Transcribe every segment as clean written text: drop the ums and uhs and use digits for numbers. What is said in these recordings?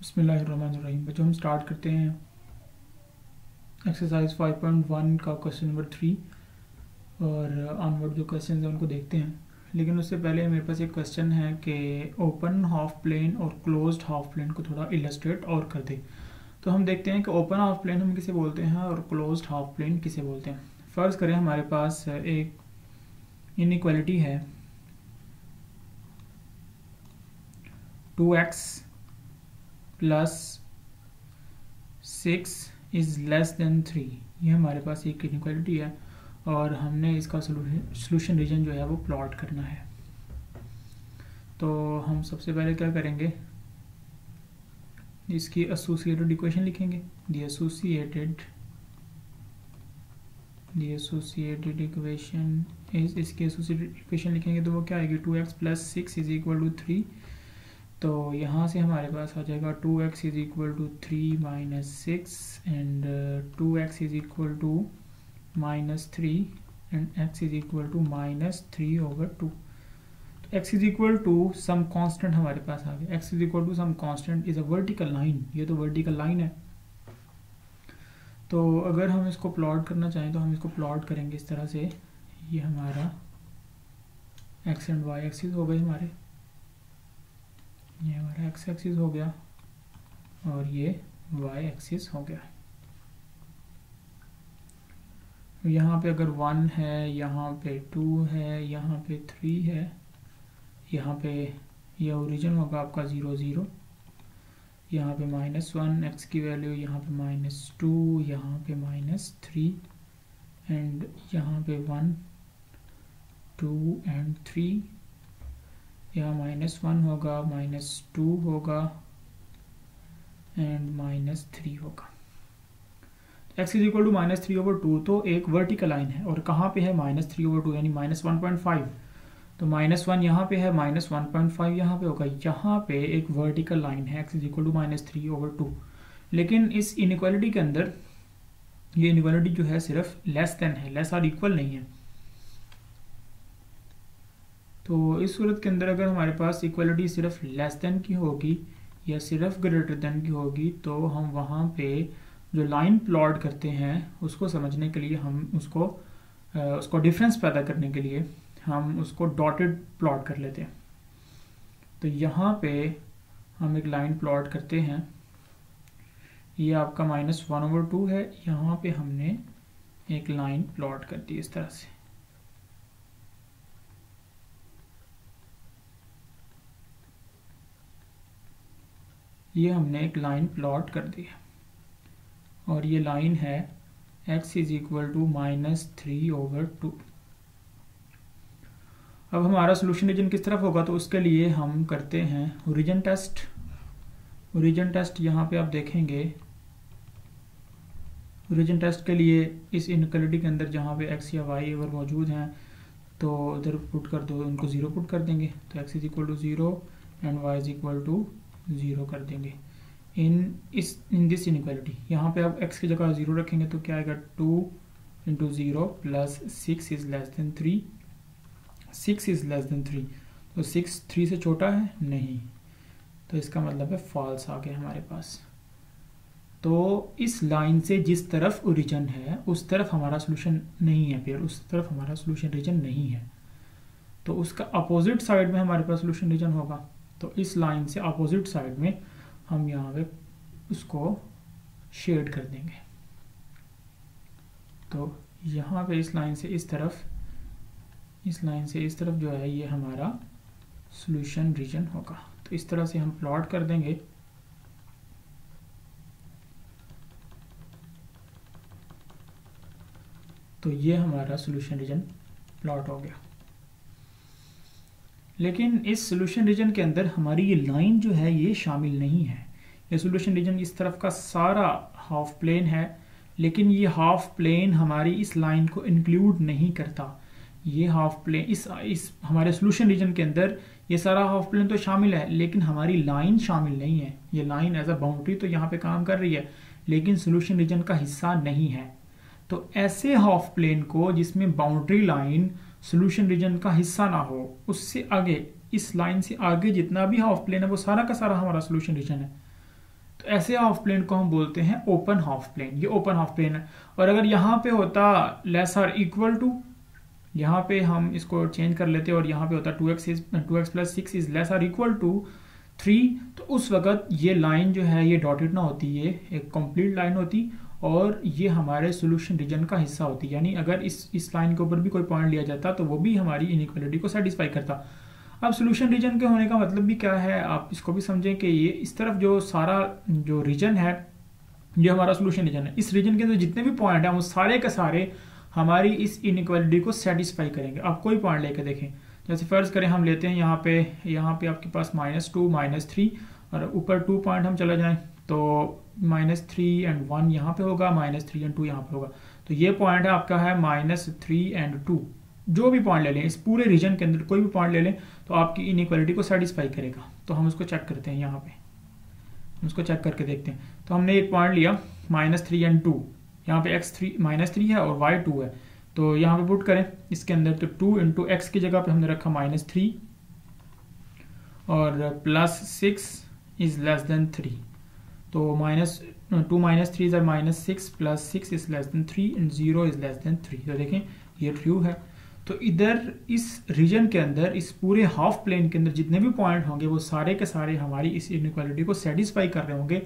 बिस्मिल्लाहिर्रहमानिर्रहीम। बच्चों हम स्टार्ट करते हैं एक्सरसाइज 5.1 का क्वेश्चन नंबर 3 और ऑनवर्ड जो क्वेश्चन हैं उनको देखते हैं। लेकिन उससे पहले मेरे पास एक क्वेश्चन है कि ओपन हाफ प्लेन और क्लोज्ड हाफ प्लेन को थोड़ा इलस्ट्रेट और कर दे। तो हम देखते हैं कि ओपन हाफ प्लेन हम किसे बोलते हैं और क्लोज्ड हाफ प्लेन किसे बोलते हैं। फ़र्ज़ करें हमारे पास एक इनइक्वालिटी है 2x plus 6 is less than 3। ये हमारे पास एक इनइक्वालिटी है और हमने इसका सोल्यूशन रीजन जो है वो प्लॉट करना है। तो हम सबसे पहले क्या करेंगे, इसकी एसोसिएटेड इक्वेशन लिखेंगे। दी एसोसिएटेड इक्वेशन इज, इसकी एसोसिएटेड इक्वेशन लिखेंगे तो वो क्या आएगी 2x plus 6 is equal to 3। तो यहाँ से हमारे पास आ जाएगा 2x is equal to 3 minus 6 and 2x is equal to minus 3 and x is equal to minus 3 over 2। तो x is equal to some constant हमारे पास आ गया। x is equal to some constant is a vertical line. ये तो vertical line है। तो अगर हम इसको प्लॉट करना चाहें तो हम इसको प्लॉट करेंगे इस तरह से। ये हमारा x एंड y एक्सिस हो गए हमारे, ये हमारा x एक्सिस हो गया और ये y एक्सिस हो गया। यहाँ पे अगर 1 है, यहाँ पे 2 है, यहाँ पे 3 है, यहाँ पे ये ओरिजिन होगा आपका 0 0, यहाँ पे -1 x की वैल्यू, यहाँ पे -2, यहाँ पे -3 एंड यहाँ पे 1 2 एंड 3, यहाँ -1 होगा, -2 होगा एंड -3 होगा। x is equal to -3 over 2 तो एक वर्टिकल लाइन है और कहाँ पे है -3 ओवर 2 यानी -1.5। तो -1 यहाँ पे है, -1.5 यहाँ पे होगा। यहाँ पे एक वर्टिकल लाइन है x is equal to -3 over 2। लेकिन इस इनइक्वालिटी के अंदर ये इनइक्वालिटी जो है सिर्फ लेस देन है, लेस और इक्वल नहीं है। तो इस सूरत के अंदर अगर हमारे पास इक्वलिटी सिर्फ लेस देन की होगी या सिर्फ ग्रेटर देन की होगी तो हम वहाँ पे जो लाइन प्लॉट करते हैं उसको समझने के लिए हम उसको डिफरेंस पैदा करने के लिए हम उसको डॉटेड प्लॉट कर लेते हैं। तो यहाँ पे हम एक लाइन प्लॉट करते हैं। ये आपका -1 ओवर 2 है। यहाँ पे हमने एक लाइन प्लॉट कर दी इस तरह से। ये हमने एक लाइन प्लॉट कर दी है और ये लाइन है x is equal to -3 over 2। अब हमारा सोल्यूशन रीजन किस तरफ होगा तो उसके लिए हम करते हैं ओरिजिन टेस्ट। ओरिजिन टेस्ट यहाँ पे आप देखेंगे, ओरिजिन टेस्ट के लिए इस इनइक्वालिटी के अंदर जहाँ पे x या y अगर मौजूद हैं तो उधर पुट कर दो, उनको 0 पुट कर देंगे। तो x is equal to 0 and y is equal to 0 कर देंगे इन दिस इनइक्वालिटी। यहाँ पे आप x की जगह 0 रखेंगे तो क्या आएगा 2 into 0 plus 6 is less than 3। 6 is less than 3 तो 6 3 से छोटा है नहीं, तो इसका मतलब है फॉल्स आ गया हमारे पास। तो इस लाइन से जिस तरफ ओरिजिन है उस तरफ हमारा सोल्यूशन नहीं है, फिर उस तरफ हमारा सोल्यूशन रीजन नहीं है। तो उसका अपोजिट साइड में हमारे पास सोल्यूशन रीजन होगा। तो इस लाइन से अपोजिट साइड में हम यहाँ पे उसको शेड कर देंगे। तो यहाँ पे इस लाइन से इस तरफ, इस लाइन से इस तरफ जो है ये हमारा सोल्यूशन रीजन होगा। तो इस तरह से हम प्लॉट कर देंगे। तो ये हमारा सोल्यूशन रीजन प्लॉट हो गया। लेकिन इस सोल्यूशन रीजन के अंदर हमारी ये लाइन जो है ये शामिल नहीं है। ये सोल्यूशन रीजन इस तरफ का सारा हाफ प्लेन है, लेकिन ये हाफ प्लेन हमारी इस लाइन को इंक्लूड नहीं करता। ये हाफ प्लेन इस हमारे सोल्यूशन रीजन के अंदर ये सारा हाफ प्लेन तो शामिल है, लेकिन हमारी लाइन शामिल नहीं है। ये लाइन एज अ बाउंड्री तो यहाँ पे काम कर रही है, लेकिन सोल्यूशन रीजन का हिस्सा नहीं है। तो ऐसे हाफ प्लेन को जिसमें बाउंड्री लाइन सोल्यूशन रीजन का हिस्सा ना हो, उससे आगे इस लाइन से आगे जितना भी हाफ प्लेन है वो सारा का सारा हमारा सोल्यूशन रीजन है। तो ऐसे हाफ प्लेन को हम बोलते हैं ओपन हाफ प्लेन। ये ओपन हाफ प्लेन है। और अगर यहाँ पे होता लेस आर इक्वल टू, यहाँ पे हम इसको चेंज कर लेते और यहाँ पे होता 2x plus 6 is less or equal to 3, तो उस वक्त ये लाइन जो है ये डॉटेड ना होती, ये एक कंप्लीट लाइन होती और ये हमारे सोल्यूशन रीजन का हिस्सा होती। यानी अगर इस लाइन के ऊपर भी कोई पॉइंट लिया जाता तो वो भी हमारी इनइक्वालिटी को सेटिस्फाई करता। अब सोल्यूशन रीजन के होने का मतलब भी क्या है, आप इसको भी समझें कि ये इस तरफ जो सारा जो रीजन है ये हमारा सोल्यूशन रीजन है। इस रीजन के अंदर जितने भी पॉइंट हैं वो सारे के सारे हमारी इस इनइक्वालिटी को सेटिस्फाई करेंगे। आप कोई पॉइंट लेकर देखें, जैसे फर्ज करें हम लेते हैं यहाँ पे आपके पास -2 -3 और ऊपर 2 पॉइंट हम चला जाएं तो -3 and 1 यहाँ पे होगा, -3 and 2 यहाँ पे होगा। तो ये पॉइंट है आपका है -3 and 2। जो भी पॉइंट ले लें इस पूरे रीजन के अंदर कोई भी पॉइंट ले लें तो आपकी इनइक्वालिटी को सेटिस्फाई करेगा। तो हम उसको चेक करते हैं, यहाँ पे हम उसको चेक करके देखते हैं। तो हमने एक पॉइंट लिया -3 and 2, यहाँ पे -3 है और y 2 है। तो यहाँ पे पुट करें इसके अंदर, तो 2 इंटू एक्स की जगह पे हमने रखा -3 और +6 इज लेस देन 3। तो -2 -3 is -6 plus 6 is less than 3 and 0 is less than 3। तो देखें ये ट्रू है। तो इधर इस रीजन के अंदर इस पूरे हाफ प्लेन के अंदर जितने भी पॉइंट होंगे वो सारे के सारे हमारी इस इनइक्वालिटी को सेटिस्फाई कर रहे होंगे।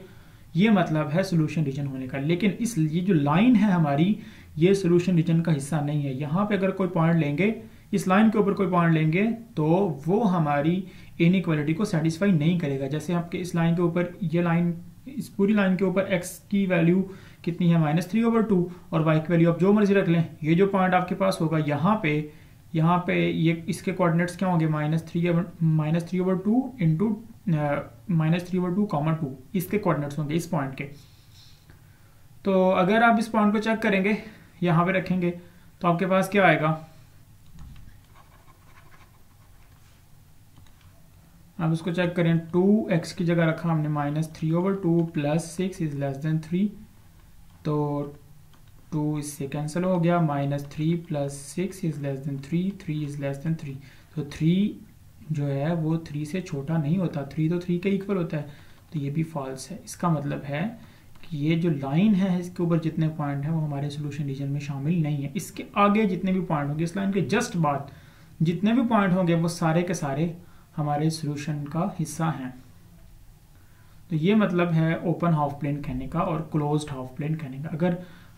ये मतलब है सोल्यूशन रीजन होने का। लेकिन ये जो लाइन है हमारी, ये सोल्यूशन रीजन का हिस्सा नहीं है। यहाँ पे अगर कोई पॉइंट लेंगे, इस लाइन के ऊपर कोई पॉइंट लेंगे तो वो हमारी इनइक्वालिटी को सेटिस्फाई नहीं करेगा। जैसे आपके इस लाइन के ऊपर, ये लाइन, इस पूरी लाइन के ऊपर x की वैल्यू कितनी है -3/2 और y की वैल्यू आप जो मर्जी रख लें। ये जो पॉइंट आपके पास होगा यहाँ पे ये इसके कोऑर्डिनेट्स क्या होंगे, -3/2 इंटू -3/2, 2 इसके कोऑर्डिनेट्स होंगे इस पॉइंट के। तो अगर आप इस पॉइंट को चेक करेंगे, यहाँ पे रखेंगे तो आपके पास क्या आएगा, आप उसको चेक करें। 2x की जगह रखा हमने -3/2 प्लस 6 इज लेस देन 3, तो 2 इससे कैंसिल हो गया। -3 plus 6 is less than 3, 3 is less than 3। तो 3 जो है वो 3 से छोटा नहीं होता, 3 तो 3 के इक्वल होता है। तो ये भी फॉल्स है। इसका मतलब है कि ये जो लाइन है इसके ऊपर जितने पॉइंट हैं वो हमारे सोल्यूशन रीजन में शामिल नहीं है। इसके आगे जितने भी पॉइंट होंगे, इस लाइन के जस्ट बाद जितने भी पॉइंट होंगे वो सारे के सारे हमारे सोल्यूशन का हिस्सा हैं। तो ये मतलब है ओपन हाफ प्लेन कहने का और क्लोज्ड हाफ प्लेन कहने का। अगर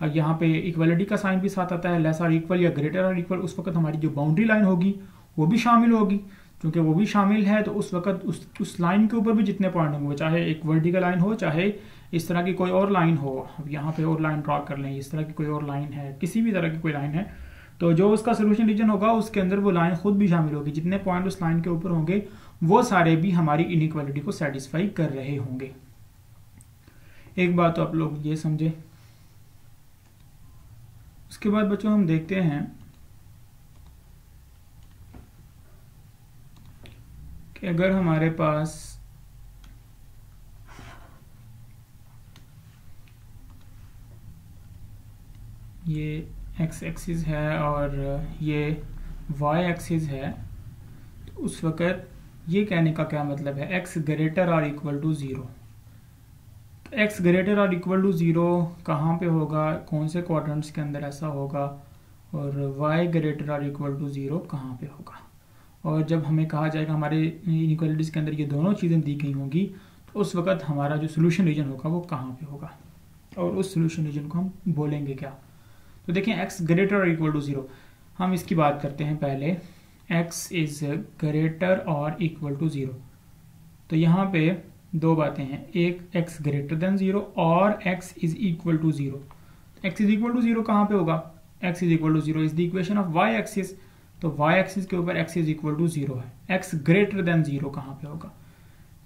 यहाँ पे इक्वलिटी का साइन भी साथ आता है, लेस आर इक्वल या ग्रेटर आर इक्वल, उस वक्त हमारी जो बाउंड्री लाइन होगी वो भी शामिल होगी। क्योंकि वो भी शामिल है तो उस वक्त उस लाइन के ऊपर भी जितने पॉइंट होंगे, चाहे एक वर्टिकल लाइन हो, चाहे इस तरह की कोई और लाइन हो। अब यहाँ पे और लाइन ड्रॉ कर लें, इस तरह की कोई और लाइन है, किसी भी तरह की कोई लाइन है, तो जो उसका सोल्यूशन रीजन होगा उसके अंदर वो लाइन खुद भी शामिल होगी। जितने पॉइंट उस लाइन के ऊपर होंगे वो सारे भी हमारी इनइक्वालिटी को सेटिस्फाई कर रहे होंगे। एक बात तो आप लोग ये समझे। उसके बाद बच्चों हम देखते हैं कि अगर हमारे पास ये x एक्सिस है और ये y एक्सिस है, तो उस वक्त ये कहने का क्या मतलब है, x ग्रेटर और इक्वल टू 0। तो x ग्रेटर और इक्वल टू 0 कहाँ पे होगा, कौन से क्वाड्रेंट्स के अंदर ऐसा होगा, और y ग्रेटर और इक्वल टू 0 कहाँ पे होगा। और जब हमें कहा जाएगा हमारे इनइक्वालिटीज़ के अंदर ये दोनों चीज़ें दी गई होंगी, तो उस वक्त हमारा जो सोल्यूशन रीजन होगा वो कहाँ पे होगा और उस सोल्यूशन रीजन को हम बोलेंगे क्या। तो देखें x ग्रेटर और इक्वल टू 0, हम इसकी बात करते हैं पहले। x इज ग्रेटर और इक्वल टू 0, तो यहाँ पे दो बातें हैं, एक x ग्रेटर देन 0 और x is equal to 0। x is equal to 0 कहाँ पे होगा, x is equal to 0 is the equation of y axis. तो y एक्सिस के ऊपर x इज इक्वल टू 0 है। x ग्रेटर देन 0 कहाँ पे होगा,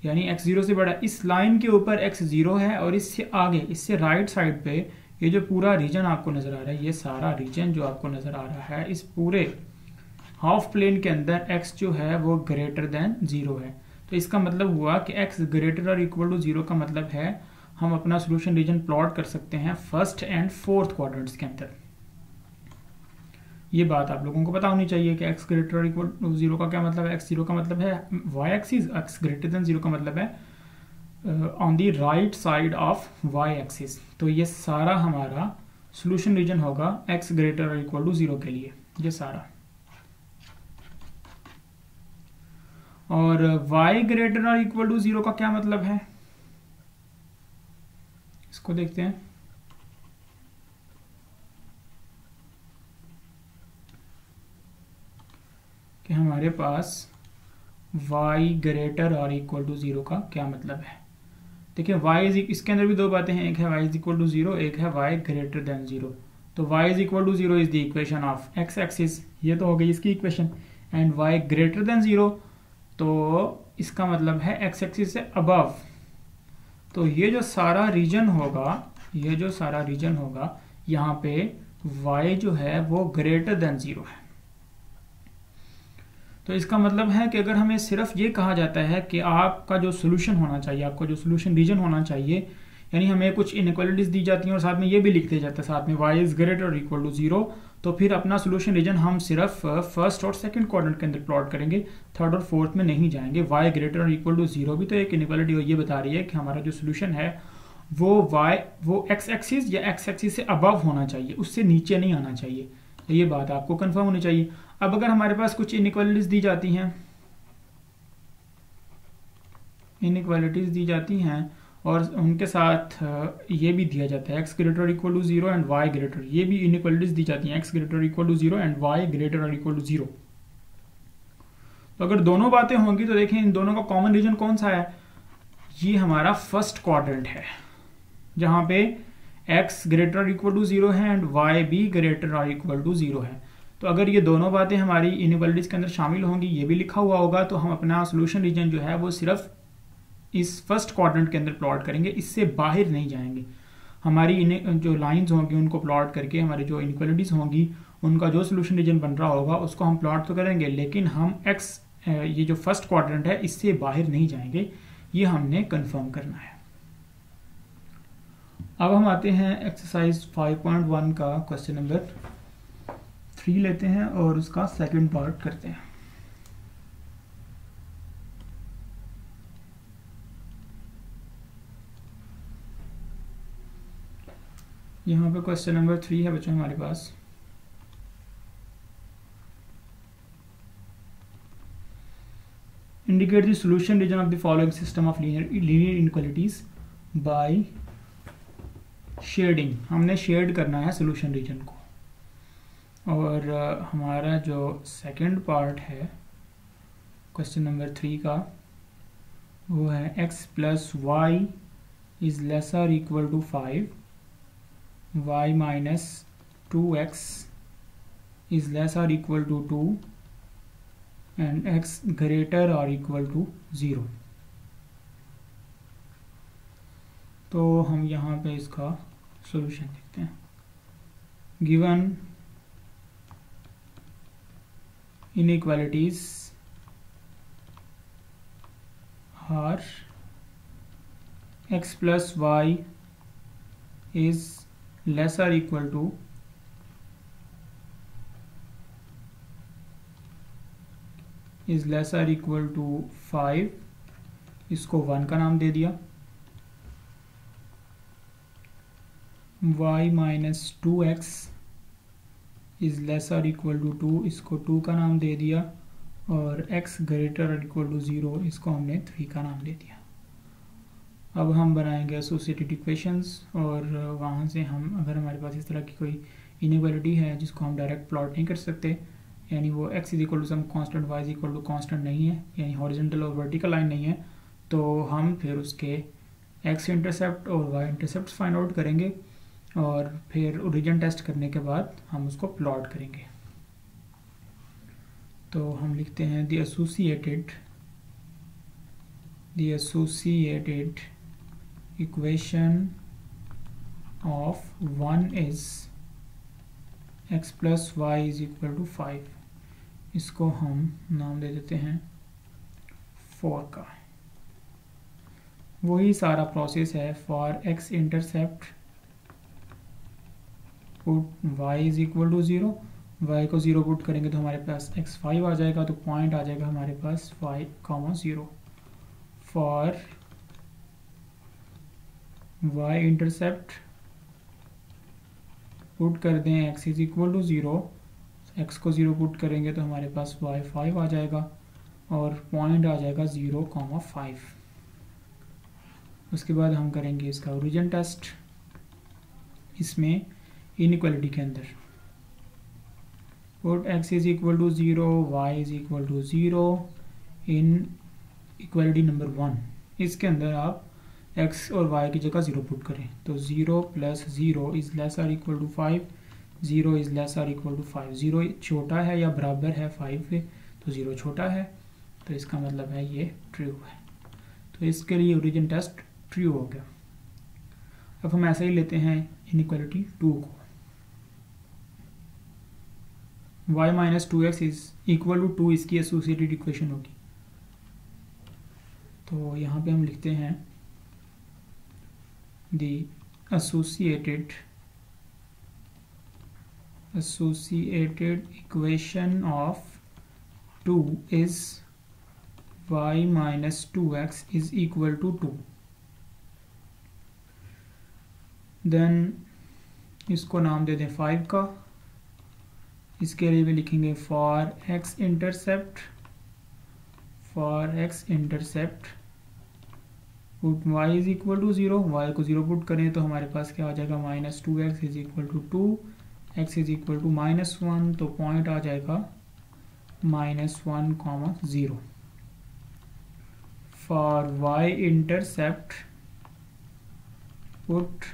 यानी x 0 से बड़ा। इस लाइन के ऊपर x 0 है और इससे आगे, इससे राइट साइड पे ये जो पूरा रीजन आपको नजर आ रहा है, ये सारा रीजन जो आपको नजर आ रहा है, इस पूरे हाफ प्लेन के अंदर x जो है वो ग्रेटर देन 0 है। तो इसका मतलब हुआ कि x ग्रेटर और इक्वल टू 0 का मतलब है हम अपना सोल्यूशन रीजन प्लॉट कर सकते हैं फर्स्ट एंड फोर्थ क्वाड्रेंट्स के अंदर। ये बात आप लोगों को पता होनी चाहिए कि x ग्रेटर और इक्वल टू 0 का क्या मतलब है। x 0 का मतलब है y axis, x greater than 0 का मतलब है on the right side of y axis. तो ये सारा हमारा सोल्यूशन रीजन होगा x ग्रेटर और इक्वल टू 0 के लिए, ये सारा। और y ग्रेटर और इक्वल टू 0 का क्या मतलब है, इसको देखते हैं। कि हमारे पास y ग्रेटर और इक्वल टू 0 का क्या मतलब है। देखिए y इसके अंदर भी दो बातें हैं, एक है y इज इक्वल टू 0, एक है y ग्रेटर देन 0। तो y is equal to 0 is the equation of x axis, ये तो हो गई इसकी equation, and y greater than 0 तो इसका मतलब है x एक्सिस से अबव। तो ये जो सारा रीजन होगा, ये जो सारा रीजन होगा यहाँ पे y जो है वो ग्रेटर देन 0 है। तो इसका मतलब है कि अगर हमें सिर्फ ये कहा जाता है कि आपका जो सोल्यूशन होना चाहिए, आपका जो सोल्यूशन रीजन होना चाहिए, यानी हमें कुछ इनइक्वालिटीज दी जाती हैं और साथ में ये भी लिख दिया जाता है साथ में y इज ग्रेटर और इक्वल टू 0, तो फिर अपना सोल्यूशन रीजन हम सिर्फ फर्स्ट और सेकंड क्वाड्रेंट के अंदर प्लॉट करेंगे, थर्ड और फोर्थ में नहीं जाएंगे। y ग्रेटर और इक्वल टू 0 भी तो एक इनइक्वालिटी ये बता रही है कि हमारा जो सोल्यूशन है वो x एक्सिस या x एक्सिस से अबव होना चाहिए, उससे नीचे नहीं आना चाहिए। ये बात आपको कंफर्म होनी चाहिए। अब अगर हमारे पास कुछ इनइक्वालिटीज दी जाती हैं, इनइक्वालिटीज दी जाती हैं और उनके साथ ये भी दिया जाता है x greater equal to 0 and y greater, ये भी इनइक्वालिटीज दी जाती हैं x greater equal to 0 and y greater equal to 0। तो अगर दोनों बातें होंगी तो देखें इन दोनों का कॉमन रीजन कौन सा है, ये हमारा फर्स्ट क्वाड्रेंट है जहां पे x ग्रेटर इक्वल टू 0 है एंड y भी ग्रेटर इक्वल टू 0 है। तो अगर ये दोनों बातें हमारी इनइक्वालिटीज के अंदर शामिल होंगी, ये भी लिखा हुआ होगा, तो हम अपना सोल्यूशन रीजन जो है वो सिर्फ इस फर्स्ट क्वाड्रेंट के अंदर प्लॉट करेंगे, इससे बाहर नहीं जाएंगे। हमारी जो लाइंस होंगी उनको प्लॉट करके हमारी जो इनइक्वालिटीज होंगी उनका जो सोल्यूशन रीजन बन रहा होगा उसको हम प्लॉट तो करेंगे, लेकिन हम ये जो फर्स्ट क्वाड्रेंट है इससे बाहर नहीं जाएंगे, ये हमने कंफर्म करना है। अब हम आते हैं एक्सरसाइज 5.1 का क्वेश्चन नंबर 3 लेते हैं और उसका सेकंड पार्ट करते हैं। यहाँ पे क्वेश्चन नंबर 3 है बच्चों हमारे पास। Indicate the solution region of the following system of linear inequalities by shading. हमने शेड करना है सॉल्यूशन रीजन को। और हमारा जो सेकंड पार्ट है क्वेश्चन नंबर 3 का वो है x plus y is lesser equal to 5, y minus 2x is lesser equal to 2 and x greater और इक्वल टू 0। तो हम यहाँ पे इसका सॉल्यूशन देखते हैं। Given inequalities are x plus y is lesser equal to is lesser equal to 5, इसको 1 का नाम दे दिया, y minus 2x is lesser equal to 2, इसको 2 का नाम दे दिया, और x ग्रेटर इक्वल टू 0 इसको हमने 3 का नाम दे दिया। अब हम बनाएंगे एसोसिएटेड इक्वेशंस और वहाँ से हम अगर हमारे पास इस तरह की कोई इनइक्वालिटी है जिसको हम डायरेक्ट प्लॉट नहीं कर सकते, यानी वो x is equal to some constant, y is equal to constant नहीं है, यानी हॉरिजॉन्टल और वर्टिकल लाइन नहीं है, तो हम फिर उसके x इंटरसेप्ट और y इंटरसेप्ट फाइंड आउट करेंगे और फिर ओरिजिन टेस्ट करने के बाद हम उसको प्लॉट करेंगे। तो हम लिखते हैं the associated equation of 1 is x plus y is equal to 5, इसको हम नाम दे देते हैं 4 का। वही सारा प्रोसेस है for x intercept put y is equal to 0, y को 0 पुट करेंगे तो हमारे पास x5 आ जाएगा, तो पॉइंट आ जाएगा हमारे पास 5, 0 फॉर y इंटरसेप्ट पुट कर दें x is equal to 0, x को 0 पुट करेंगे तो हमारे पास y 5 आ जाएगा और पॉइंट आ जाएगा 0,5। उसके बाद हम करेंगे इसका ओरिजिन टेस्ट। इसमें इनइक्वालिटी के अंदर put x is equal to 0, y is equal to 0 inequality number 1। इसके अंदर आप x और y की जगह 0 पुट करें तो 0 plus 0 is less or equal to 5, 0 is less or equal to 5। 0 छोटा है या बराबर है 5 के, तो 0 छोटा है, तो इसका मतलब है ये ट्रू है। तो इसके लिए ओरिजिन टेस्ट ट्रू हो गया। अब हम ऐसे ही लेते हैं इनइक्वालिटी 2 को, y minus 2x is equal to 2 इसकी एसोसिएटेड इक्वेशन होगी। तो यहाँ पे हम लिखते हैं the associated equation of 2 is y minus 2x is equal to 2। Then इसको नाम दे दें 5 का। इसके लिए भी लिखेंगे for x intercept put y is equal to 0, y को 0 पुट करें तो हमारे पास क्या आ जाएगा minus 2x is equal to 2, x is equal to -1, तो पॉइंट आ जाएगा -1,0। For y intercept put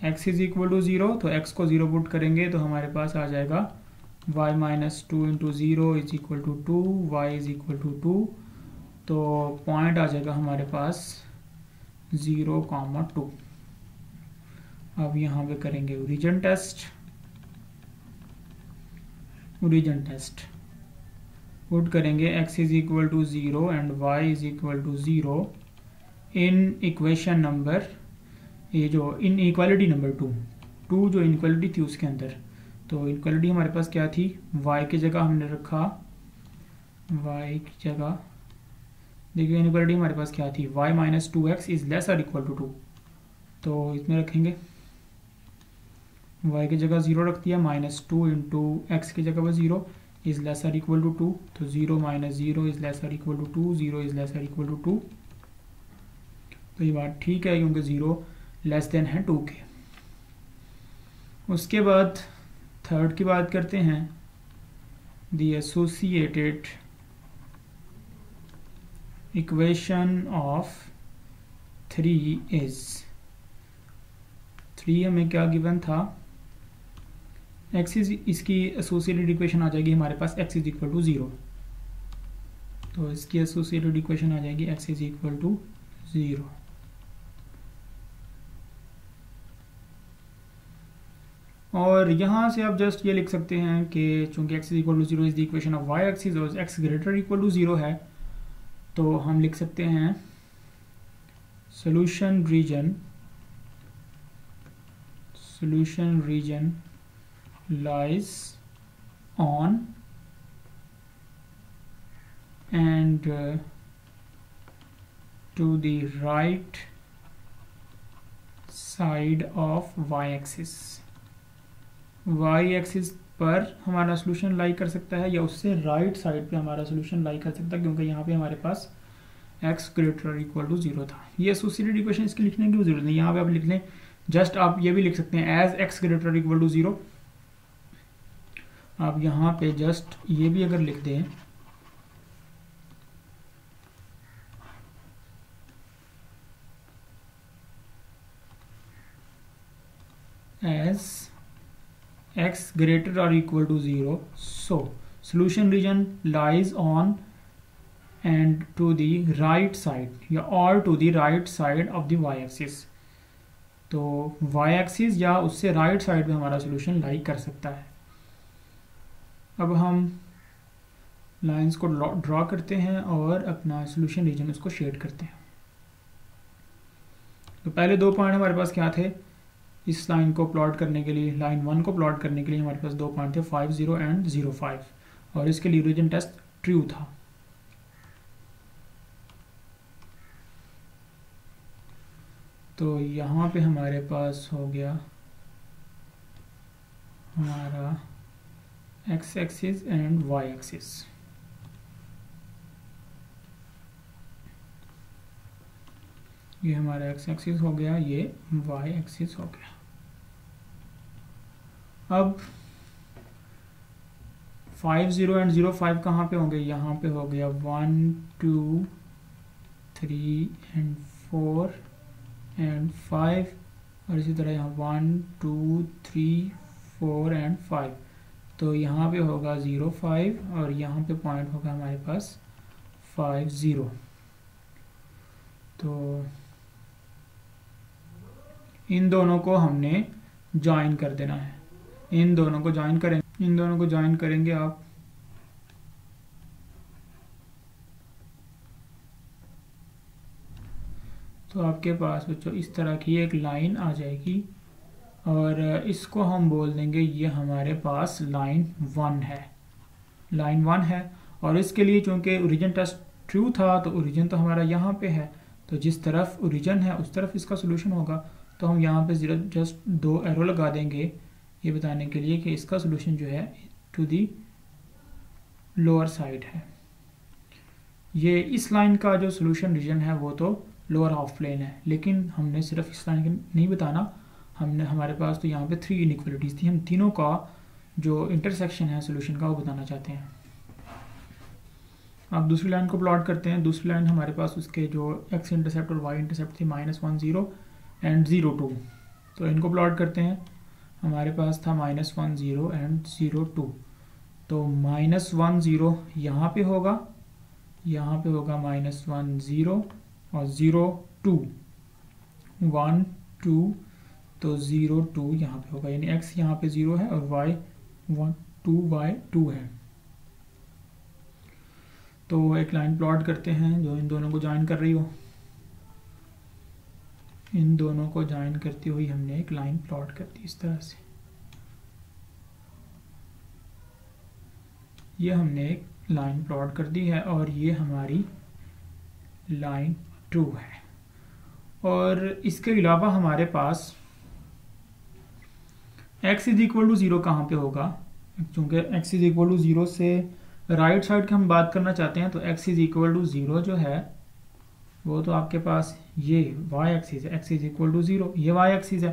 x is equal to 0, तो x को 0 पुट करेंगे तो हमारे पास आ जाएगा y minus 2 into 0 is equal to 2, y is equal to 2, तो पॉइंट आ जाएगा हमारे पास 0,2। अब यहाँ पे करेंगे ओरिजिन टेस्ट पुट करेंगे x is equal to 0 and y is equal to 0 in equation number, ये जो इन इक्वालिटी नंबर 2 जो इनइक्वालिटी थी उसके अंदर। तो इक्वालिटी हमारे पास क्या थी, y की जगह हमने रखा, y की जगह देखिए इनइक्वालिटी हमारे पास क्या थी, y minus 2x is less और इक्वल टू 2, तो इसमें रखेंगे y की जगह 0 रख दिया, -2 इंटू एक्स की जगह पर 0 इज लेस और इक्वल टू 2, तो 0 माइनस 0 इज लेस और इक्वल टू 2, 0 इज लेस और इक्वल टू 2। तो ये बात ठीक है क्योंकि 0 लेस देन है 2 के। उसके बाद थर्ड की बात करते हैं, the associated equation of 3 is, 3 हमें क्या गिवन था, x इज, इसकी एसोसिएटेड इक्वेशन आ जाएगी हमारे पास x इज इक्वल टू 0, तो इसकी एसोसिएटेड इक्वेशन आ जाएगी x इज इक्वल टू 0। और यहाँ से आप जस्ट ये लिख सकते हैं कि चूंकि x is equal to 0 is the equation of y axis और x ग्रेटर इक्वल टू 0 है, तो हम लिख सकते हैं solution region lies on and to the right side of y-axis। y-axis पर हमारा सोल्यूशन लाई कर सकता है या उससे राइट साइड पे हमारा सोल्यूशन लाई कर सकता है, क्योंकि यहाँ पे हमारे पास x ग्रेटर इक्वल टू 0 था। ये एसोसिएटेड इक्वेशन इसकी लिखने की जरूरत नहीं, यहाँ पे आप लिख लें, जस्ट आप ये भी लिख सकते हैं as x greater equal to 0। आप यहाँ पे जस्ट ये भी अगर लिख दें, as x greater or equal to 0, so solution region lies on and to the right side या or to the right side of the y-axis। तो y-axis या उससे राइट साइड पे हमारा सोल्यूशन लाई कर सकता है। अब हम लाइंस को ड्रॉ करते हैं और अपना सोल्यूशन रीजन उसको शेड करते हैं। तो पहले 2 पॉइंट हमारे पास क्या थे, इस लाइन को प्लॉट करने के लिए, लाइन 1 को प्लॉट करने के लिए हमारे पास 2 पॉइंट थे 5, 0 एंड 0, 5, और इसके लिए ओरिजिन टेस्ट ट्रू था। तो यहाँ पे हमारे पास हो गया हमारा x axis and y axis. ये हमारा x एक्सिस हो गया, ये y एक्सिस हो गया। अब 5 0 एंड 0 5 कहाँ पे होंगे? यहाँ पे हो गया 1 2 3 एंड 4 एंड 5, और इसी तरह यहाँ 1 2 3 4 एंड 5। तो यहाँ पे होगा 0 5 और यहाँ पे पॉइंट होगा हमारे पास 5 0। तो इन दोनों को हमने ज्वाइन कर देना है। इन दोनों को ज्वाइन करेंगे आप। तो आपके पास बच्चों इस तरह की एक लाइन आ जाएगी और इसको हम बोल देंगे ये हमारे पास लाइन 1 है। लाइन 1 है और इसके लिए चूंकि ओरिजिन टेस्ट ट्रू था तो ओरिजिन तो हमारा यहाँ पे है, तो जिस तरफ ओरिजिन है उस तरफ इसका सोल्यूशन होगा। तो हम यहाँ पे जस्ट 2 एरो लगा देंगे ये बताने के लिए कि इसका सोल्यूशन जो है टू दी लोअर साइड है। ये इस लाइन का जो सोल्यूशन रीजन है वो तो लोअर हाफ प्लेन है, लेकिन हमने सिर्फ इस लाइन के नहीं बताना, हमारे पास तो यहाँ पे 3 इनइक्वालिटीज थी। हम तीनों का जो इंटरसेक्शन है सोल्यूशन का वो बताना चाहते हैं। अब दूसरी लाइन को प्लॉट करते हैं। दूसरी लाइन हमारे पास उसके जो x इंटरसेप्ट और y इंटरसेप्ट थी -1 0 एंड 0 2। तो इनको प्लॉट करते हैं। हमारे पास था -1 0 एंड 0 2। तो -1 0 यहाँ पे होगा, यहाँ पे होगा -1 0 और 0 2 1 2, तो 0 2 यहाँ पे होगा, यानी x यहाँ पे 0 है और y 1 2 y 2 है। तो एक लाइन प्लॉट करते हैं जो इन दोनों को ज्वाइन कर रही हो। इन दोनों को ज्वाइन करती हुई हमने एक लाइन प्लॉट कर दी इस तरह से। ये हमने एक लाइन प्लॉट कर दी है और ये हमारी लाइन 2 है। और इसके अलावा हमारे पास x इज इक्वल टू 0 कहाँ पे होगा? क्योंकि x इज इक्वल टू 0 से राइट साइड की हम बात करना चाहते हैं, तो x इज इक्वल टू 0 जो है वो तो आपके पास ये y एक्सिस है, x इज इक्वल टू 0, ये y एक्सिस है।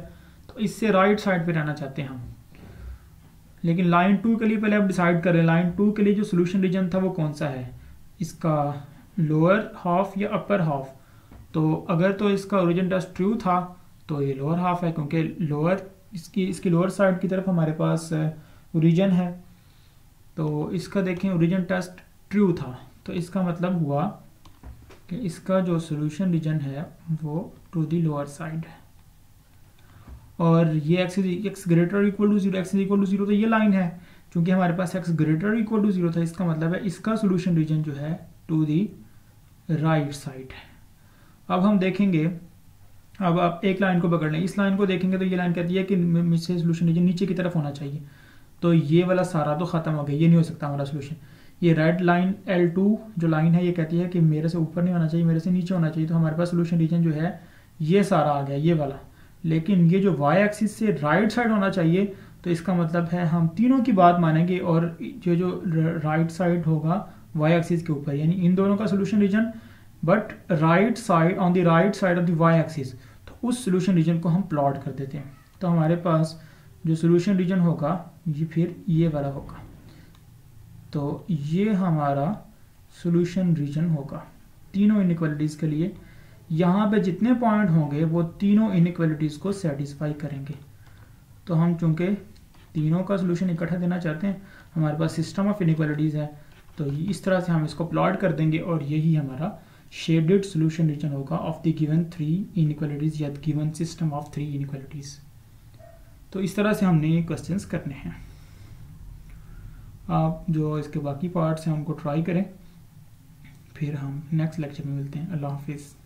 तो इससे राइट साइड पे रहना चाहते हैं हम। लेकिन लाइन 2 के लिए पहले आप डिसाइड करें, लाइन 2 के लिए जो सोल्यूशन रीजन था वो कौन सा है, इसका लोअर हाफ या अपर हाफ। तो अगर तो इसका ओरिजिन टेस्ट ट्रू था तो ये लोअर हाफ है, क्योंकि लोअर इसकी लोअर साइड की तरफ हमारे पास ओरिजिन है। तो इसका देखें ओरिजिन टेस्ट ट्रू था, तो इसका मतलब हुआ कि इसका जो सोल्यूशन रीजन है वो टू दी लोअर साइड है। और ये x greater equal to 0, x equal to 0, तो ये लाइन है। क्योंकि हमारे पास x ग्रेटर इक्वल टू 0 था, इसका मतलब है इसका सोल्यूशन रीजन जो है टू दी राइट साइड है। अब हम देखेंगे, अब आप एक लाइन को पकड़ लें, इस लाइन को देखेंगे तो ये लाइन कहती है कि मुझसे सोल्यूशन रीजन नीचे की तरफ होना चाहिए। तो ये वाला सारा तो खत्म हो गया, ये नहीं हो सकता हमारा सोल्यूशन। ये रेड लाइन L2 जो लाइन है ये कहती है कि मेरे से ऊपर नहीं होना चाहिए, मेरे से नीचे होना चाहिए। तो हमारे पास सोल्यूशन रीजन जो है ये सारा आ गया, ये वाला। लेकिन ये जो y एक्सिस से राइट साइड होना चाहिए, तो इसका मतलब है हम तीनों की बात मानेंगे और जो राइट साइड होगा y एक्सिस के ऊपर, यानी इन दोनों का solution region but right side on the right side of the y axis. तो उस सोल्यूशन रीजन को हम प्लॉट कर देते हैं। तो हमारे पास जो सोल्यूशन रीजन होगा ये फिर ये वाला होगा। तो ये हमारा सोल्यूशन रीजन होगा तीनों इनइक्वालिटीज के लिए। यहाँ पे जितने पॉइंट होंगे वो तीनों इनइक्वालिटीज को सेटिस्फाई करेंगे। तो हम चूंकि तीनों का सोल्यूशन इकट्ठा देना चाहते हैं, हमारे पास सिस्टम ऑफ इनइक्वालिटीज है, तो इस तरह से हम इसको प्लॉट कर देंगे और यही हमारा शेडेड सोल्यूशन रीजन होगा ऑफ द गिवन 3 इनइक्वालिटीज या गिवन सिस्टम ऑफ 3 इनइक्वालिटीज। तो इस तरह से हमने ये क्वेश्चंस करने हैं। आप जो इसके बाकी पार्ट्स हैं उनको ट्राई करें, फिर हम नेक्स्ट लेक्चर में मिलते हैं। अल्लाह हाफिज़।